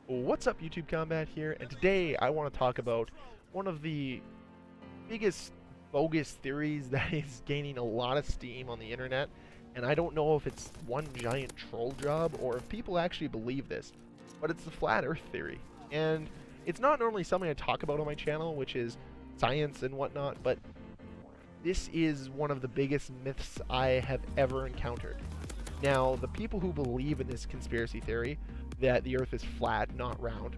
What's up, YouTube Combat here, and today I want to talk about one of the biggest bogus theories that is gaining a lot of steam on the internet, and I don't know if it's one giant troll job or if people actually believe this, but it's the flat earth theory. And it's not normally something I talk about on my channel, which is science and whatnot, but this is one of the biggest myths I have ever encountered. Now, the people who believe in this conspiracy theory that the earth is flat, not round,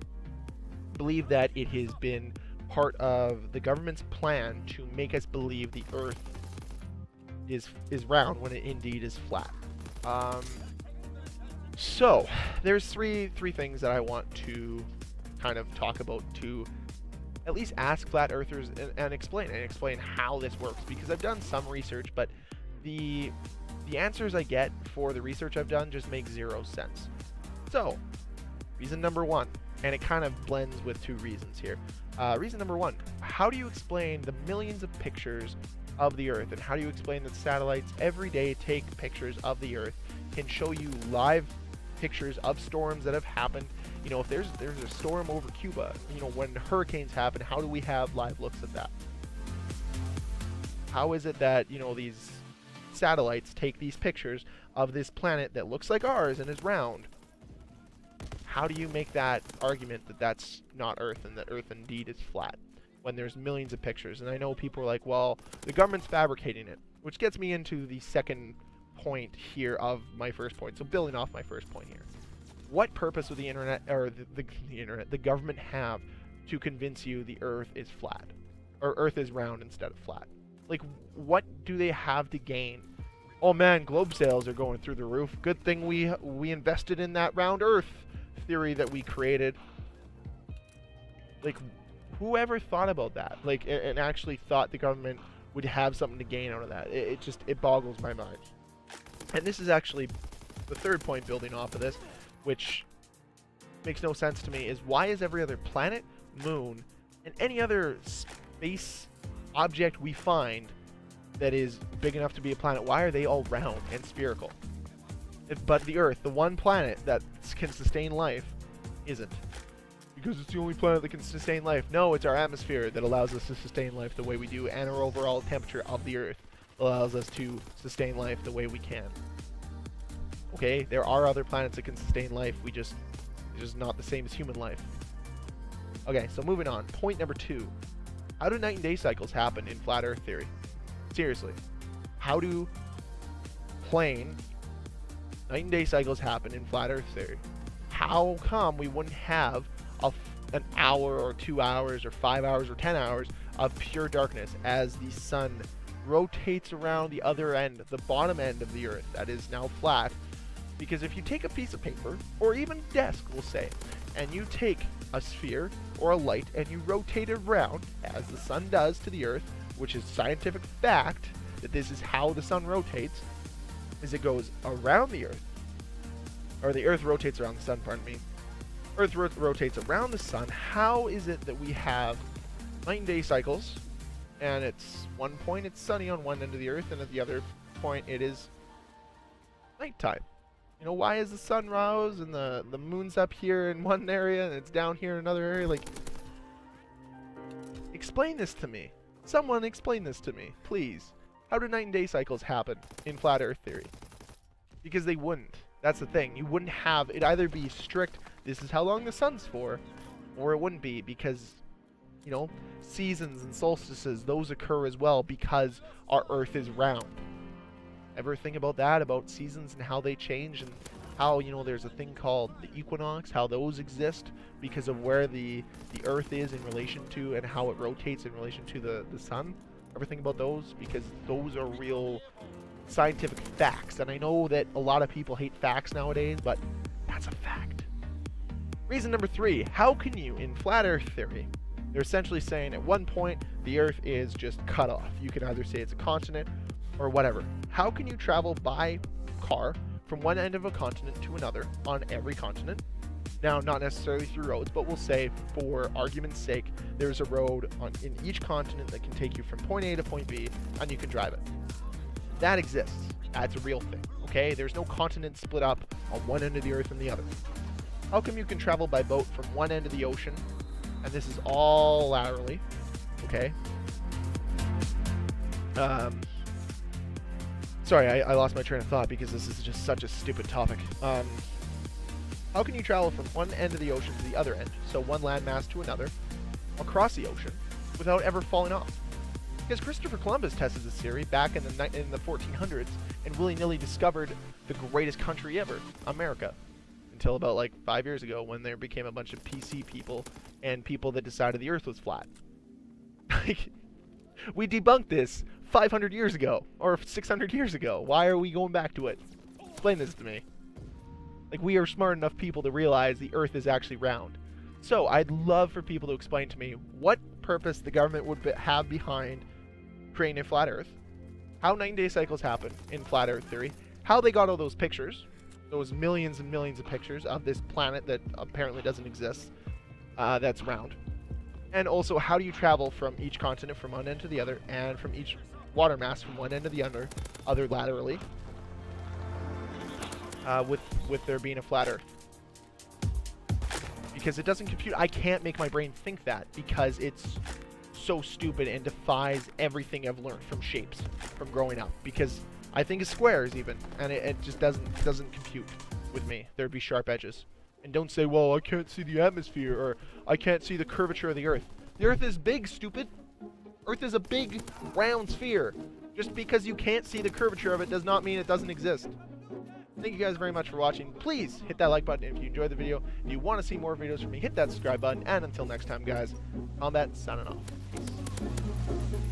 believe that it has been part of the government's plan to make us believe the earth is round when it indeed is flat. So there's three things that I want to kind of talk about, to at least ask flat earthers and explain how this works, because I've done some research, but the answers I get for the research I've done just make zero sense. So, reason number one, and it kind of blends with two reasons here. Reason number one, how do you explain the millions of pictures of the Earth, and how do you explain that satellites every day take pictures of the Earth, can show you live pictures of storms that have happened? You know, if there's a storm over Cuba, you know, when hurricanes happen, how do we have live looks at that? How is it that, you know, these satellites take these pictures of this planet that looks like ours and is round? How do you make that argument that that's not Earth and that Earth indeed is flat when there's millions of pictures? And I know people are like, well, the government's fabricating it, which gets me into the second point here of my first point. So building off my first point here, what purpose would the internet or the government have to convince you the Earth is flat or Earth is round instead of flat? Like, what do they have to gain? Oh man, globe sales are going through the roof. Good thing we invested in that round Earth theory that we created. Like, whoever thought about that, like, and actually thought the government would have something to gain out of that? It boggles my mind. And this is actually the third point building off of this, which makes no sense to me, is why is every other planet, moon, and any other space object we find that is big enough to be a planet, why are they all round and spherical? But the Earth, the one planet that can sustain life, isn't. Because it's the only planet that can sustain life. No, it's our atmosphere that allows us to sustain life the way we do, and our overall temperature of the Earth allows us to sustain life the way we can. Okay, there are other planets that can sustain life, it's just not the same as human life. Okay, so moving on. Point number two. How do night and day cycles happen in flat Earth theory? Seriously. How do plain night and day cycles happen in flat Earth theory? How come we wouldn't have an hour or 2 hours or 5 hours or 10 hours of pure darkness as the sun rotates around the other end, the bottom end of the Earth that is now flat? Because if you take a piece of paper, or even a desk, we'll say, and you take a sphere or a light and you rotate it around, as the sun does to the Earth, which is scientific fact that this is how the sun rotates, is it goes around the Earth, or the Earth rotates around the sun, pardon me. Earth rotates around the sun. How is it that we have night and day cycles, and it's one point it's sunny on one end of the Earth, and at the other point it is nighttime? You know, why is the sun rose and the moon's up here in one area and it's down here in another area? Like, explain this to me. Someone explain this to me, please. How do night and day cycles happen in flat Earth theory? Because they wouldn't. That's the thing. You wouldn't have it either be strict, this is how long the sun's for, or it wouldn't be, because, you know, seasons and solstices, those occur as well because our Earth is round. Ever think about that, about seasons and how they change, and how, you know, there's a thing called the equinox, how those exist because of where the Earth is in relation to, and how it rotates in relation to the sun? Ever think about those? Because those are real scientific facts, and I know that a lot of people hate facts nowadays, but that's a fact. Reason number three, how can you, in flat Earth theory, they're essentially saying at one point the Earth is just cut off. You can either say it's a continent or whatever. How can you travel by car from one end of a continent to another on every continent? Now, not necessarily through roads, but we'll say, for argument's sake, there's a road in each continent that can take you from point A to point B, and you can drive it. That exists. That's a real thing, okay? There's no continent split up on one end of the Earth and the other. How come you can travel by boat from one end of the ocean, and this is all laterally, okay? Sorry, I lost my train of thought because this is just such a stupid topic. How can you travel from one end of the ocean to the other end, so one landmass to another, across the ocean, without ever falling off? Because Christopher Columbus tested this theory back in the 1400s and willy-nilly discovered the greatest country ever, America, until about like 5 years ago when there became a bunch of PC people and people that decided the Earth was flat. Like, we debunked this 500 years ago or 600 years ago. Why are we going back to it? Explain this to me. Like, we are smart enough people to realize the Earth is actually round. So I'd love for people to explain to me what purpose the government would have behind creating a flat Earth, how 9-day cycles happen in flat Earth theory, how they got all those pictures, those millions and millions of pictures of this planet that apparently doesn't exist, that's round. And also, how do you travel from each continent from one end to the other, and from each water mass from one end to the other laterally, with there being a flat Earth? Because it doesn't compute. I can't make my brain think that because it's so stupid and defies everything I've learned from shapes from growing up. Because I think of squares even, and it just doesn't compute with me. There'd be sharp edges. And don't say, well, I can't see the atmosphere, or I can't see the curvature of the Earth. The Earth is big, stupid. Earth is a big, round sphere. Just because you can't see the curvature of it does not mean it doesn't exist. Thank you guys very much for watching. Please hit that like button if you enjoyed the video. If you want to see more videos from me, hit that subscribe button. And until next time, guys, Combat signing off. Peace.